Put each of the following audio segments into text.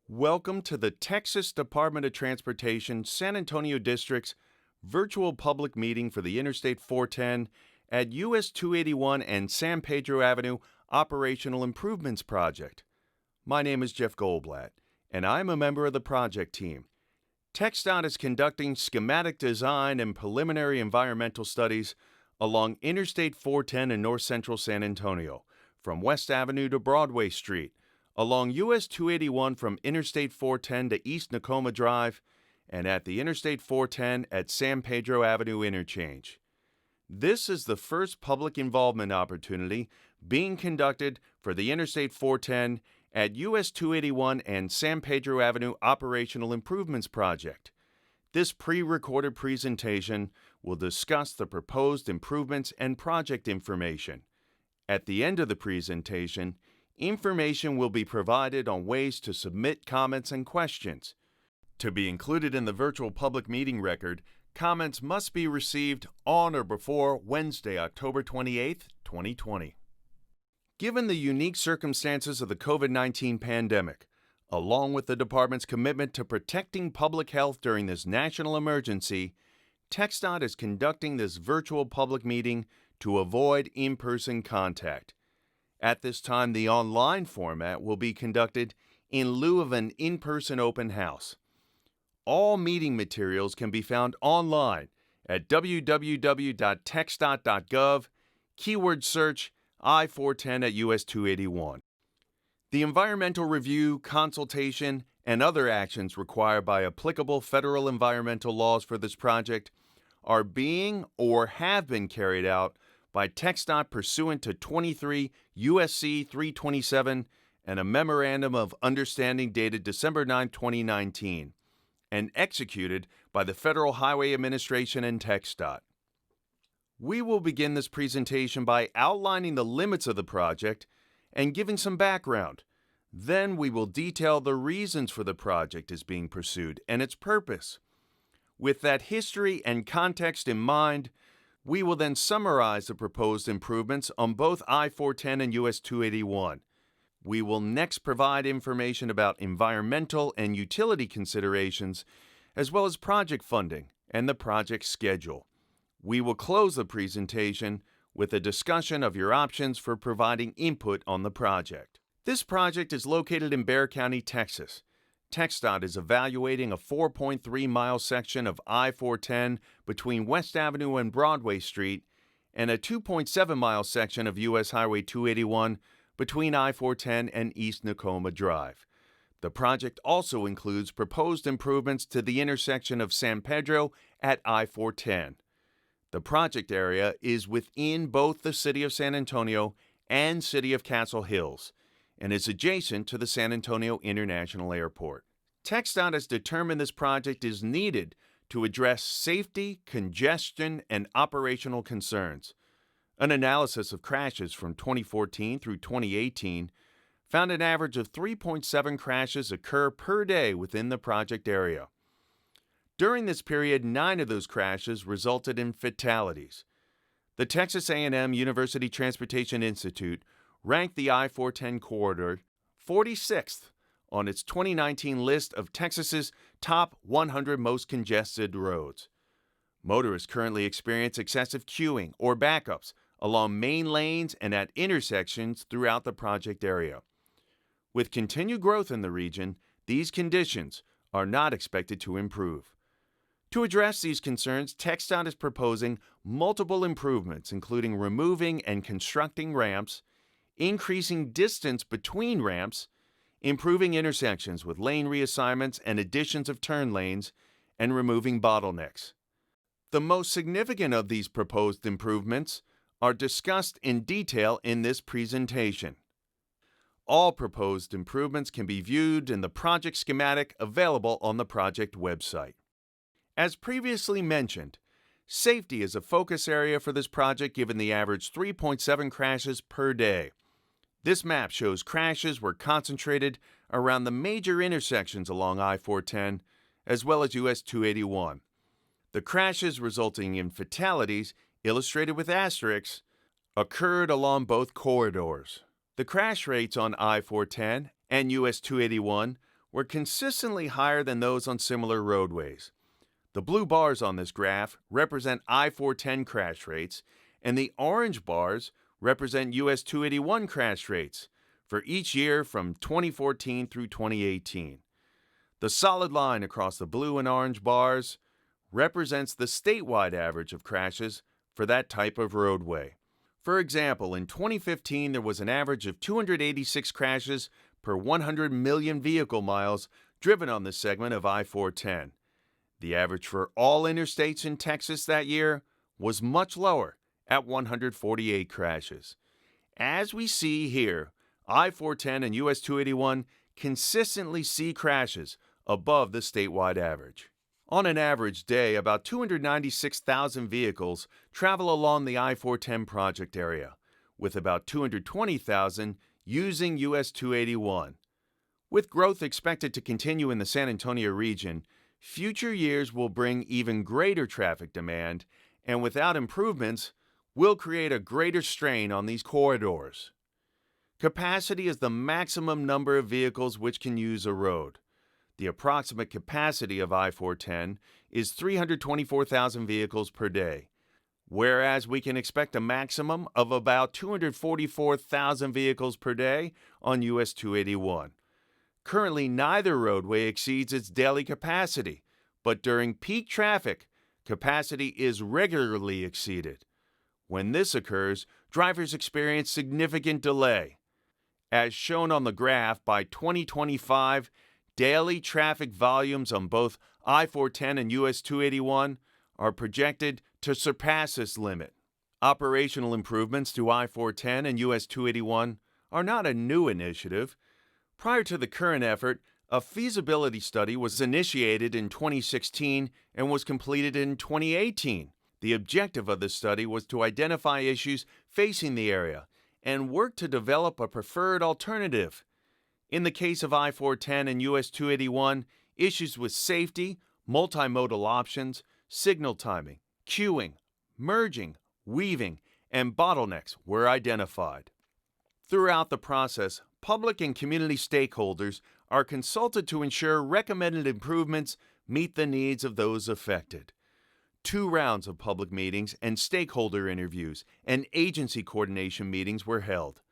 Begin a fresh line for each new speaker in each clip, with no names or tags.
Welcome to the Texas Department of Transportation San Antonio District's virtual public meeting for the Interstate 410 at US 281 and San Pedro Avenue Operational Improvements Project. My name is Jeff Goldblatt, and I'm a member of the project team. TxDOT is conducting schematic design and preliminary environmental studies along Interstate 410 in north central San Antonio, from West Avenue to Broadway St, along US 281 from Interstate 410 to East Nakoma Drive, and at the Interstate 410 at San Pedro Avenue interchange. This is the first public involvement opportunity being conducted for the Interstate 410 at US 281 and San Pedro Avenue Operational Improvements Project. This pre-recorded presentation will discuss the proposed improvements and project information. At the end of the presentation, information will be provided on ways to submit comments and questions. To be included in the virtual public meeting record, comments must be received on or before Wednesday, October 28, 2020. Given the unique circumstances of the COVID-19 pandemic, along with the department's commitment to protecting public health during this national emergency, TxDOT is conducting this virtual public meeting to avoid in-person contact. At this time, the online format will be conducted in lieu of an in-person open house. All meeting materials can be found online at www.txdot.gov, keyword search I-410 at US 281. The environmental review, consultation, and other actions required by applicable federal environmental laws for this project are being or have been carried out by TxDOT pursuant to 23 U.S.C. 327 and a Memorandum of Understanding dated December 9, 2019, and executed by the Federal Highway Administration and TxDOT. We will begin this presentation by outlining the limits of the project and giving some background. Then we will detail the reasons for the project is being pursued and its purpose. With that history and context in mind, we will then summarize the proposed improvements on both I-410 and US 281. We will next provide information about environmental and utility considerations, as well as project funding and the project schedule. We will close the presentation with a discussion of your options for providing input on the project. This project is located in Bexar County, Texas. TxDOT is evaluating a 4.3-mile section of I-410 between West Avenue and Broadway St, and a 2.7-mile section of US Highway 281 between I-410 and East Nakoma Drive. The project also includes proposed improvements to the intersection of San Pedro at I-410. The project area is within both the City of San Antonio and City of Castle Hills, and is adjacent to the San Antonio International Airport. TxDOT has determined this project is needed to address safety, congestion, and operational concerns. An analysis of crashes from 2014 through 2018 found an average of 3.7 crashes occur per day within the project area. During this period, 9 of those crashes resulted in fatalities. The Texas A&M University Transportation Institute ranked the I-410 corridor 46th on its 2019 list of Texas's top 100 most congested roads. Motorists currently experience excessive queuing or backups along main lanes and at intersections throughout the project area. With continued growth in the region, these conditions are not expected to improve. To address these concerns, TxDOT is proposing multiple improvements, including removing and constructing ramps, increasing distance between ramps, improving intersections with lane reassignments and additions of turn lanes, and removing bottlenecks. The most significant of these proposed improvements are discussed in detail in this presentation. All proposed improvements can be viewed in the project schematic available on the project website. As previously mentioned, safety is a focus area for this project given the average 3.7 crashes per day. This map shows crashes were concentrated around the major intersections along I-410 as well as US 281. The crashes resulting in fatalities, illustrated with asterisks, occurred along both corridors. The crash rates on I-410 and US 281 were consistently higher than those on similar roadways. The blue bars on this graph represent I-410 crash rates, and the orange bars represent US 281 crash rates for each year from 2014 through 2018. The solid line across the blue and orange bars represents the statewide average of crashes for that type of roadway. For example, in 2015, there was an average of 286 crashes per 100 million vehicle miles driven on this segment of I-410. The average for all interstates in Texas that year was much lower, at 148 crashes. As we see here, I-410 and US 281 consistently see crashes above the statewide average. On an average day, about 296,000 vehicles travel along the I-410 project area, with about 220,000 using US 281. With growth expected to continue in the San Antonio region, future years will bring even greater traffic demand, and without improvements, will create a greater strain on these corridors. Capacity is the maximum number of vehicles which can use a road. The approximate capacity of I-410 is 324,000 vehicles per day, whereas we can expect a maximum of about 244,000 vehicles per day on US 281. Currently, neither roadway exceeds its daily capacity, but during peak traffic, capacity is regularly exceeded. When this occurs, drivers experience significant delay. As shown on the graph, by 2025, daily traffic volumes on both I-410 and US 281 are projected to surpass this limit. Operational improvements to I-410 and US 281 are not a new initiative. Prior to the current effort, a feasibility study was initiated in 2016 and was completed in 2018. The objective of the study was to identify issues facing the area and work to develop a preferred alternative. In the case of I-410 and US 281, issues with safety, multimodal options, signal timing, queuing, merging, weaving, and bottlenecks were identified. Throughout the process, public and community stakeholders are consulted to ensure recommended improvements meet the needs of those affected. 2 rounds of public meetings and stakeholder interviews and agency coordination meetings were held.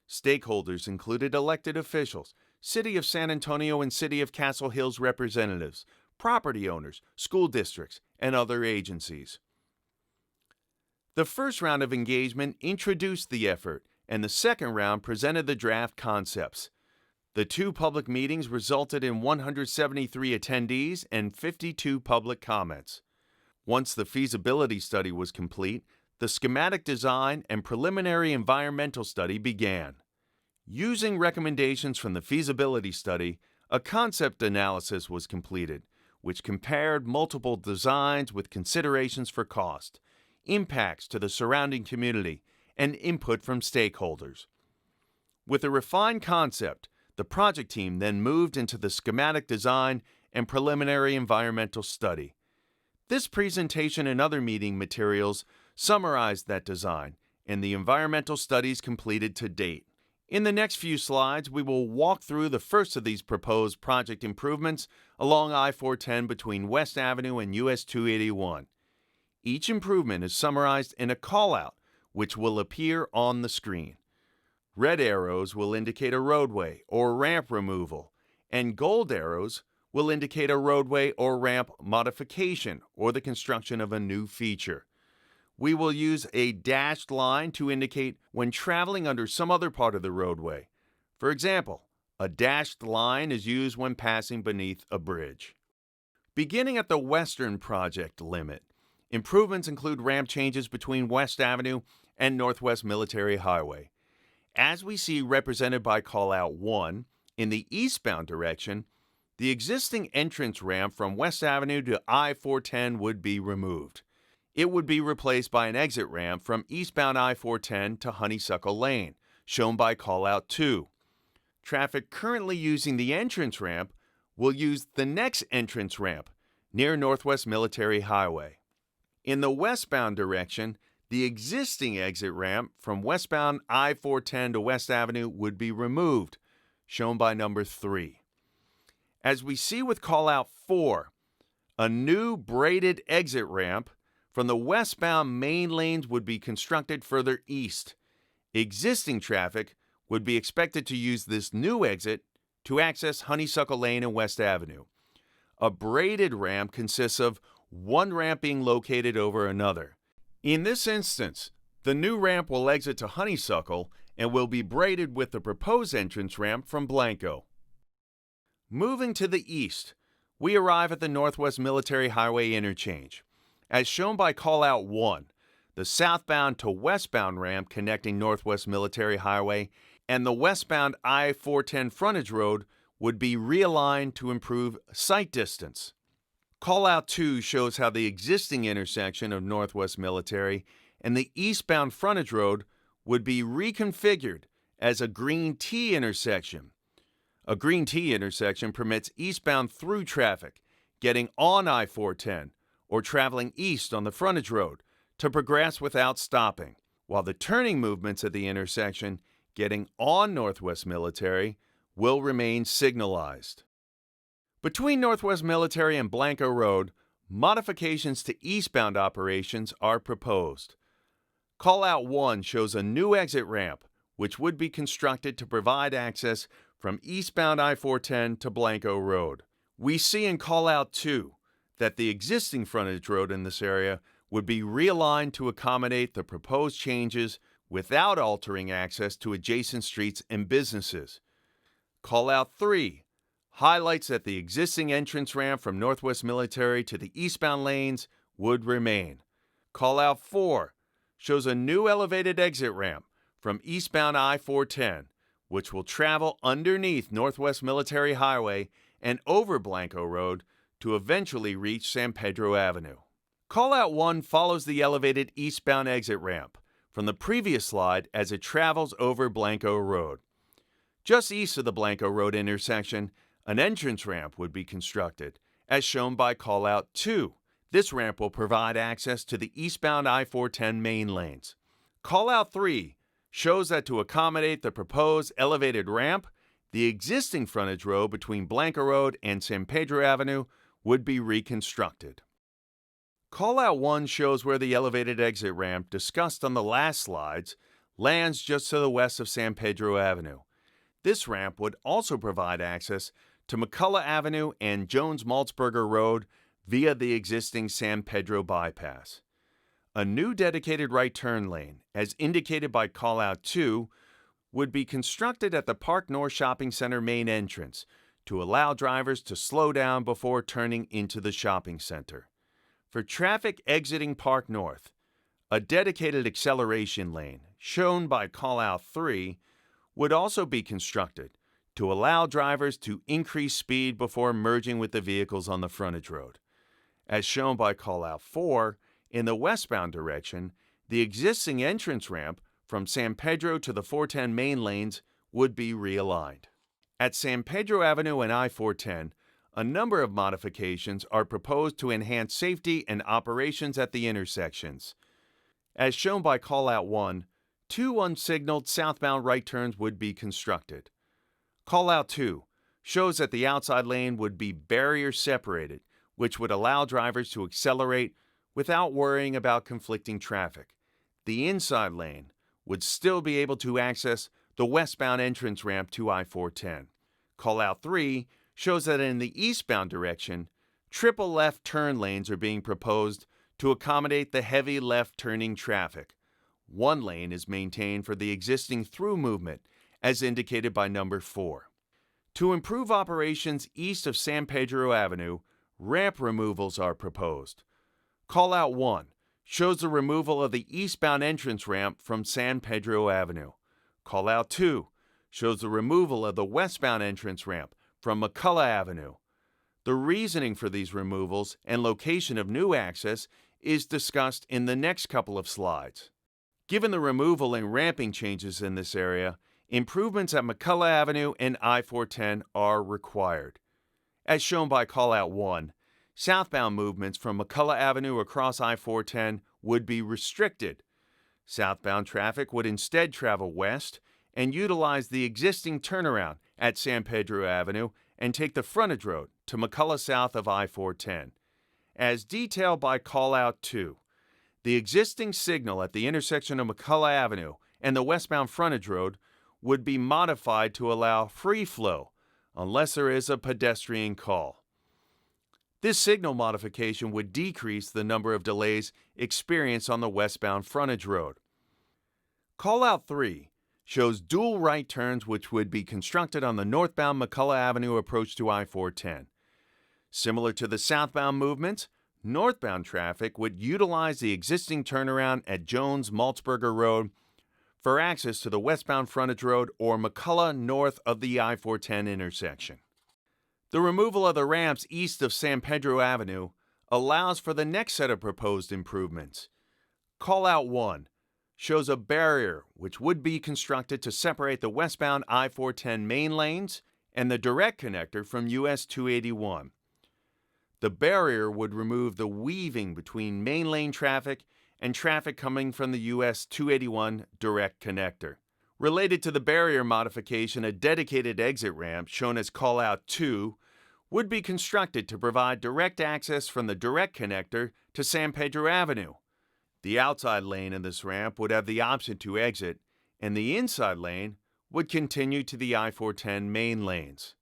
Stakeholders included elected officials, City of San Antonio and City of Castle Hills representatives, property owners, school districts, and other agencies. The first round of engagement introduced the effort, and the second round presented the draft concepts. The 2 public meetings resulted in 173 attendees and 52 public comments. Once the feasibility study was complete, the schematic design and preliminary environmental study began. Using recommendations from the feasibility study, a concept analysis was completed, which compared multiple designs with considerations for cost, impacts to the surrounding community, and input from stakeholders. With a refined concept, the project team then moved into the schematic design and preliminary environmental study. This presentation and other meeting materials summarized that design and the environmental studies completed to date. In the next few slides, we will walk through the first of these proposed project improvements along I-410 between West Avenue and US 281. Each improvement is summarized in a call-out, which will appear on the screen. Red arrows will indicate a roadway or ramp removal, and gold arrows will indicate a roadway or ramp modification or the construction of a new feature. We will use a dashed line to indicate when traveling under some other part of the roadway. For example, a dashed line is used when passing beneath a bridge. Beginning at the western project limit, improvements include ramp changes between West Avenue and Northwest Military Highway. As we see represented by callout 1, in the eastbound direction, the existing entrance ramp from West Avenue to I-410 would be removed. It would be replaced by an exit ramp from eastbound I-410 to Honeysuckle Lane, shown by callout 2. Traffic currently using the entrance ramp will use the next entrance ramp near Northwest Military Highway. In the westbound direction, the existing exit ramp from westbound I-410 to West Avenue would be removed, shown by number 3. As we see with callout 4, a new braided exit ramp from the westbound main lanes would be constructed further east. Existing traffic would be expected to use this new exit to access Honeysuckle Lane and West Avenue. A braided ramp consists of one ramp being located over another. In this instance, the new ramp will exit to Honeysuckle and will be braided with the proposed entrance ramp from Blanco. Moving to the east, we arrive at the Northwest Military Highway interchange. As shown by callout 1, the southbound to westbound ramp connecting Northwest Military Highway and the westbound I-410 frontage road would be realigned to improve sight distance. Callout 2 shows how the existing intersection of Northwest Military and the eastbound frontage road would be reconfigured as a green T intersection. A green T intersection permits eastbound through traffic getting on I-410 or traveling east on the frontage road to progress without stopping, while the turning movements at the intersection getting on Northwest Military will remain signalized. Between Northwest Military and Blanco Road, modifications to eastbound operations are proposed. Callout 1 shows a new exit ramp, which would be constructed to provide access from eastbound I-410 to Blanco Road. We see in callout 2 that the existing frontage road in this area would be realigned to accommodate the proposed changes without altering access to adjacent streets and businesses. Callout 3 highlights that the existing entrance ramp from Northwest Military to the eastbound lanes would remain. Callout 4 shows a new elevated exit ramp from eastbound I-410, which will travel underneath Northwest Military Highway and over Blanco Road to eventually reach San Pedro Avenue. Callout 1 follows the elevated eastbound exit ramp from the previous slide as it travels over Blanco Road. Just east of the Blanco Road intersection, an entrance ramp would be constructed, as shown by callout 2. This ramp will provide access to the eastbound I-410 main lanes. Callout 3 shows that to accommodate the proposed elevated ramp, the existing frontage road between Blanco Road and San Pedro Avenue would be reconstructed. Callout 1 shows where the elevated exit ramp discussed on the last slides lands just to the west of San Pedro Avenue. This ramp would also provide access to McCullough Avenue and Jones-Maltzberger Road via the existing San Pedro bypass. A new dedicated right turn lane, as indicated by callout 2, would be constructed at the Park North Shopping Center main entrance to allow drivers to slow down before turning into the shopping center. For traffic exiting Park North, a dedicated acceleration lane, shown by callout 3, would also be constructed to allow drivers to increase speed before merging with the vehicles on the frontage road. As shown by callout 4, in the westbound direction, the existing entrance ramp from San Pedro to the 410 main lanes would be realigned. At San Pedro Avenue and I-410, a number of modifications are proposed to enhance safety and operations at the intersections. As shown by callout 1, 2 unsignaled southbound right turns would be constructed. Callout 2 shows that the outside lane would be barrier separated, which would allow drivers to accelerate without worrying about conflicting traffic. The inside lane would still be able to access the westbound entrance ramp to I-410. Callout 3 shows that in the eastbound direction, triple left turn lanes are being proposed to accommodate the heavy left turning traffic. One lane is maintained for the existing through movement, as indicated by number 4. To improve operations east of San Pedro Avenue, ramp removals are proposed. Callout 1 shows the removal of the eastbound entrance ramp from San Pedro Avenue. Callout 2 shows the removal of the westbound entrance ramp from McCullough Avenue. The reasoning for these removals and location of new access is discussed in the next couple of slides. Given the removal and ramping changes in this area, improvements at McCullough Avenue and I-410 are required. As shown by callout 1, southbound movements from McCullough Avenue across I-410 would be restricted. Southbound traffic would instead travel west and utilize the existing turnaround at San Pedro Avenue and take the frontage road to McCullough south of I-410. As detailed by Callout 2, the existing signal at the intersection of McCullough Avenue and the westbound frontage road would be modified to allow free flow unless there is a pedestrian call. This signal modification would decrease the number of delays experienced on the westbound frontage road. Callout 3 shows dual right turns which would be constructed on the northbound McCullough Avenue approach to I-410. Similar to the southbound movements, northbound traffic would utilize the existing turnaround at Jones-Maltzberger Road for access to the westbound frontage road or McCullough north of the I-410 intersection. The removal of the ramps east of San Pedro Avenue allows for the next set of proposed improvements. Callout 1 shows a barrier which would be constructed to separate the westbound I-410 main lanes and the direct connector from US 281. The barrier would remove the weaving between main lane traffic and traffic coming from the US 281 direct connector. Related to the barrier modification, a dedicated exit ramp, shown as Callout 2, would be constructed to provide direct access from the direct connector to San Pedro Avenue. The outside lane in this ramp would have the option to exit, and the inside lane would continue to the I-410 main lanes.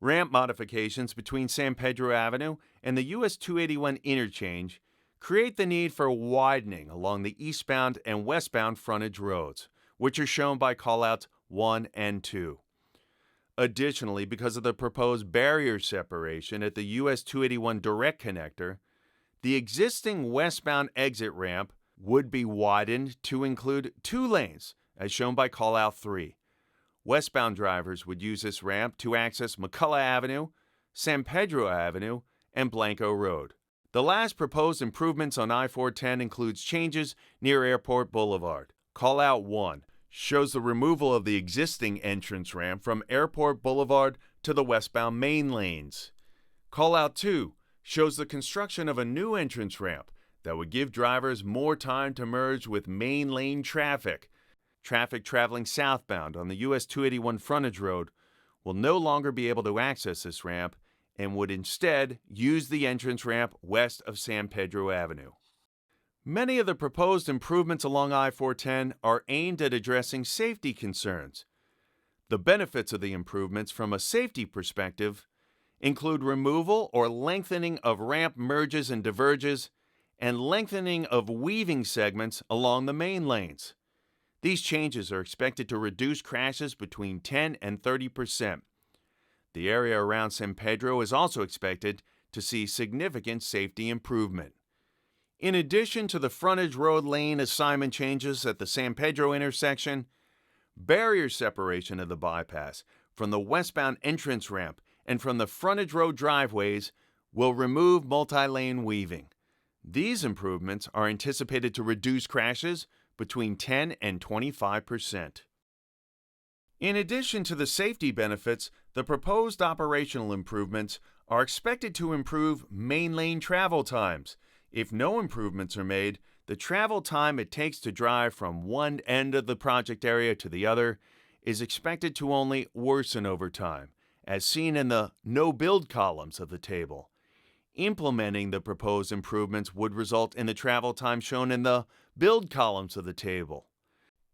Ramp modifications between San Pedro Avenue and the US 281 interchange create the need for widening along the eastbound and westbound frontage roads, which are shown by callouts 1 and 2. Additionally, because of the proposed barrier separation at the US 281 direct connector, the existing westbound exit ramp would be widened to include 2 lanes, as shown by callout 3. Westbound drivers would use this ramp to access McCullough Avenue, San Pedro Avenue, and Blanco Road. The last proposed improvements on I-410 includes changes near Airport Boulevard. Callout 1 shows the removal of the existing entrance ramp from Airport Boulevard to the westbound main lanes. Callout 2 shows the construction of a new entrance ramp that would give drivers more time to merge with main lane traffic. Traffic traveling southbound on the US 281 frontage road will no longer be able to access this ramp and would instead use the entrance ramp west of San Pedro Avenue. Many of the proposed improvements along I-410 are aimed at addressing safety concerns. The benefits of the improvements from a safety perspective include removal or lengthening of ramp merges and diverges, and lengthening of weaving segments along the main lanes. These changes are expected to reduce crashes between 10 and 30%. The area around San Pedro is also expected to see significant safety improvement. In addition to the frontage road lane assignment changes at the San Pedro intersection, barrier separation of the bypass from the westbound entrance ramp and from the frontage road driveways will remove multi-lane weaving. These improvements are anticipated to reduce crashes between 10 and 25%. In addition to the safety benefits, the proposed operational improvements are expected to improve main lane travel times. If no improvements are made, the travel time it takes to drive from one end of the project area to the other is expected to only worsen over time, as seen in the no-build columns of the table. Implementing the proposed improvements would result in the travel time shown in the build columns of the table.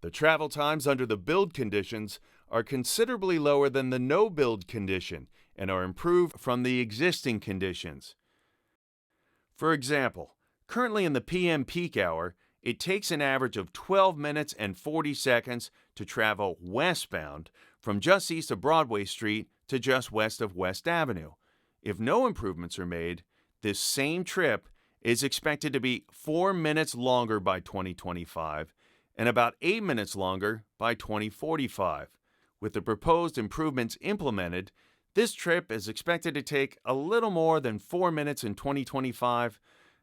The travel times under the build conditions are considerably lower than the no-build condition and are improved from the existing conditions. For example, currently in the PM peak hour, it takes an average of 12 minutes and 40 seconds to travel westbound from just east of Broadway St to just west of West Avenue. If no improvements are made, this same trip is expected to be 4 minutes longer by 2025 and about 8 minutes longer by 2045. With the proposed improvements implemented, this trip is expected to take a little more than 4 minutes in 2025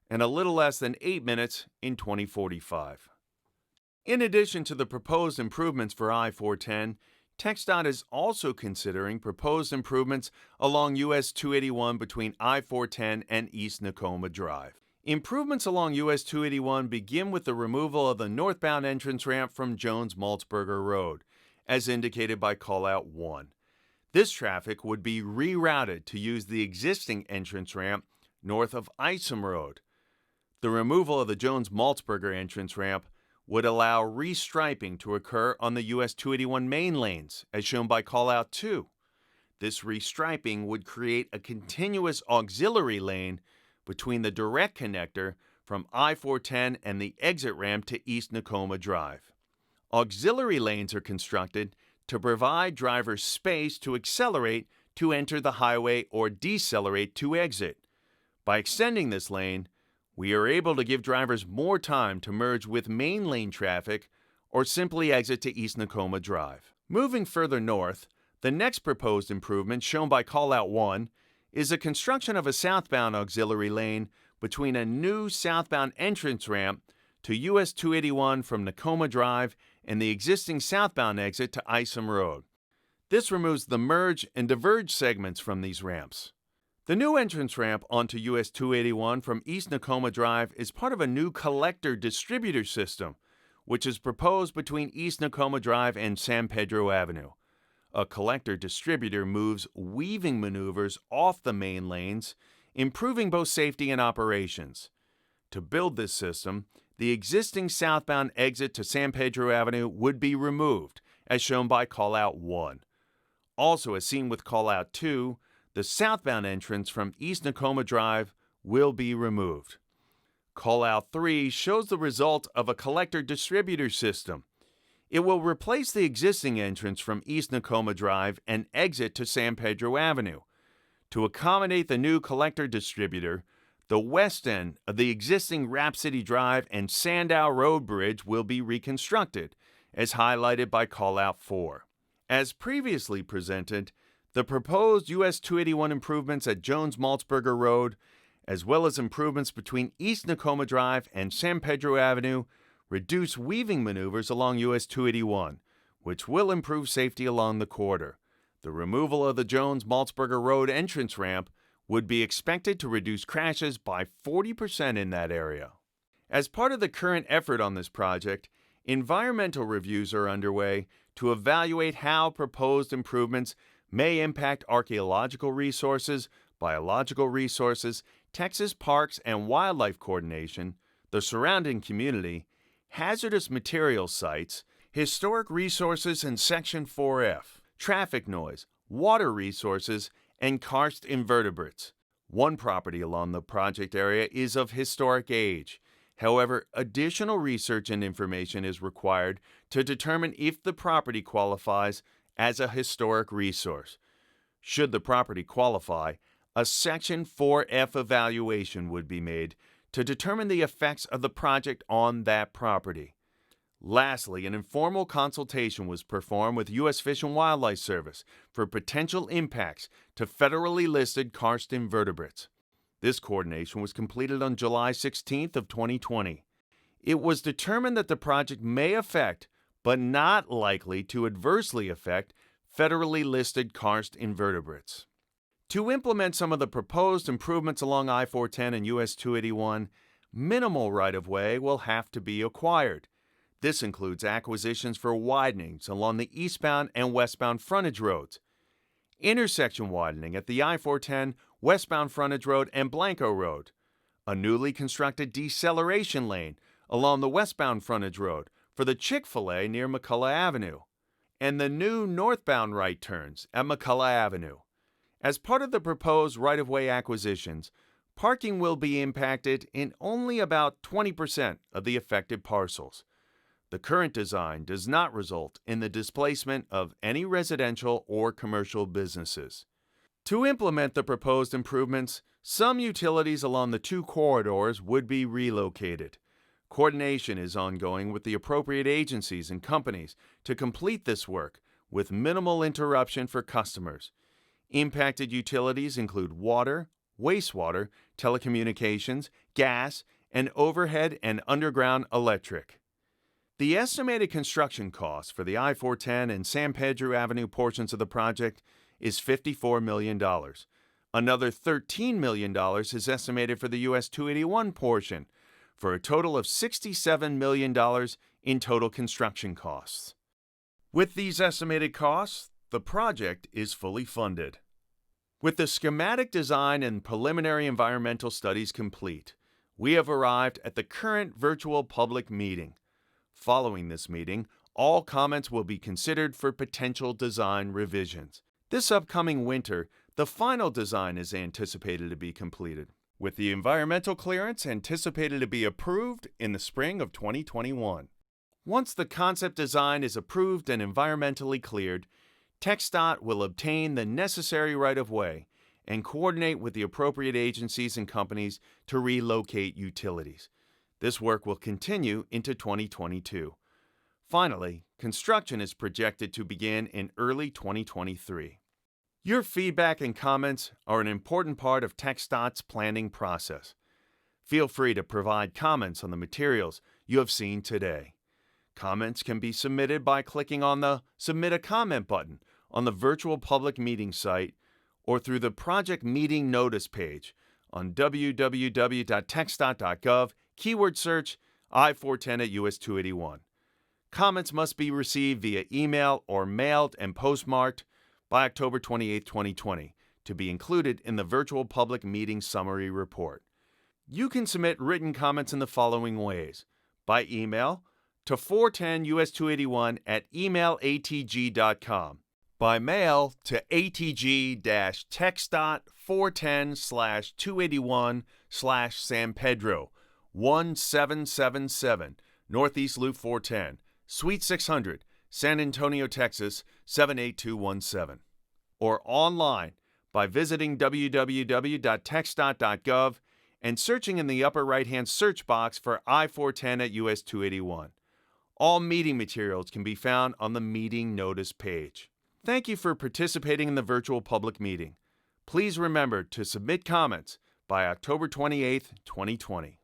and a little less than 8 minutes in 2045. In addition to the proposed improvements for I-410, TxDOT is also considering proposed improvements along US 281 between I-410 and East Nakoma Drive. Improvements along US 281 begin with the removal of the northbound entrance ramp from Jones-Maltzberger Road, as indicated by callout 1. This traffic would be rerouted to use the existing entrance ramp north of Isom Road. The removal of the Jones-Maltzberger entrance ramp would allow restriping to occur on the US 281 main lanes, as shown by callout 2. This restriping would create a continuous auxiliary lane between the direct connector from I-410 and the exit ramp to East Nakoma Drive. Auxiliary lanes are constructed to provide drivers space to accelerate to enter the highway or decelerate to exit. By extending this lane, we are able to give drivers more time to merge with main lane traffic or simply exit to East Nakoma Drive. Moving further north, the next proposed improvement, shown by callout 1, is the construction of a southbound auxiliary lane between a new southbound entrance ramp to US 281 from Nakoma Drive and the existing southbound exit to Isom Road. This removes the merge and diverge segments from these ramps. The new entrance ramp onto US 281 from East Nakoma Drive is part of a new collector distributor system, which is proposed between East Nakoma Drive and San Pedro Avenue. A collector distributor moves weaving maneuvers off the main lanes, improving both safety and operations. To build this system, the existing southbound exit to San Pedro Avenue would be removed, as shown by callout 1. Also, as seen with callout 2, the southbound entrance from East Nakoma Drive will be removed. Callout 3 shows the result of a collector distributor system. It will replace the existing entrance from East Nakoma Drive and exit to San Pedro Avenue. To accommodate the new collector distributor, the west end of the existing Rhapsody Drive and Sandow Road Bridge will be reconstructed, as highlighted by callout 4. As previously presented, the proposed US 281 improvements at Jones-Maltzberger Road, as well as improvements between East Nakoma Drive and San Pedro Avenue, reduce weaving maneuvers along US 281, which will improve safety along the corridor. The removal of the Jones-Maltzberger Road entrance ramp would be expected to reduce crashes by 40% in that area. As part of the current effort on this project, environmental reviews are underway to evaluate how proposed improvements may impact archaeological resources, biological resources, Texas Parks and Wildlife Coordination, the surrounding community, hazardous materials sites, historic resources in Section 4F, traffic noise, water resources, and karst invertebrates. One property along the project area is of historic age. However, additional research and information is required to determine if the property qualifies as a historic resource. Should the property qualify, a Section 4F evaluation would be made to determine the effects of the project on that property. Lastly, an informal consultation was performed with U.S. Fish and Wildlife Service for potential impacts to federally listed karst invertebrates. This coordination was completed on July 16th of 2020. It was determined that the project may affect, but not likely to adversely affect, federally listed karst invertebrates. To implement some of the proposed improvements along I-410 and US 281, minimal right-of-way will have to be acquired. This includes acquisitions for widenings along the eastbound and westbound frontage roads, intersection widening at the I-410 westbound frontage road and Blanco Road, a newly constructed deceleration lane along the westbound frontage road for the Chick-fil-A near McCullough Avenue, and the new northbound right turns at McCullough Avenue. As part of the proposed right-of-way acquisitions, parking will be impacted in only about 20% of the affected parcels. The current design does not result in the displacement of any residential or commercial businesses. To implement the proposed improvements, some utilities along the two corridors would be relocated. Coordination is ongoing with the appropriate agencies and companies to complete this work with minimal interruption for customers. Impacted utilities include water, wastewater, telecommunications, gas, and overhead and underground electric. The estimated construction cost for the I-410 and San Pedro Avenue portions of the project is $54 million. Another $13 million is estimated for the US 281 portion, for a total of $67 million in total construction costs. With these estimated costs, The project is fully funded. With the schematic design and preliminary environmental studies complete, we have arrived at the current virtual public meeting. Following this meeting, all comments will be considered for potential design revisions. This upcoming winter, the final design is anticipated to be completed, with the environmental clearance anticipated to be approved in the spring of 2021. Once the concept design is approved and environmentally cleared, TxDOT will obtain the necessary right-of-way and coordinate with the appropriate agencies and companies to relocate utilities. This work will continue into 2022. Finally, construction is projected to begin in early 2023. Your feedback and comments are an important part of TxDOT's planning process. Feel free to provide comments on the materials you have seen today. Comments can be submitted by clicking on the Submit a Comment button on the virtual public meeting site or through the Project Meeting Notice page on www.txdot.gov, keyword search I-410 at US 281. Comments must be received via email or mailed and postmarked by October 28, 2020, to be included in the virtual public meeting summary report. You can submit written comments in the following ways: by email to 410 US 281 at emailatg.com, by mail to atg-txdot 410/281/San Pedro 1777 Northeast Loop 410, Suite 600, San Antonio, Texas 78217, or online by visiting www.txdot.gov and searching in the upper right-hand search box for I-410 at US 281. All meeting materials can be found on the meeting notice page. Thank you for participating in the virtual public meeting. Please remember to submit comments by October 28, 2020.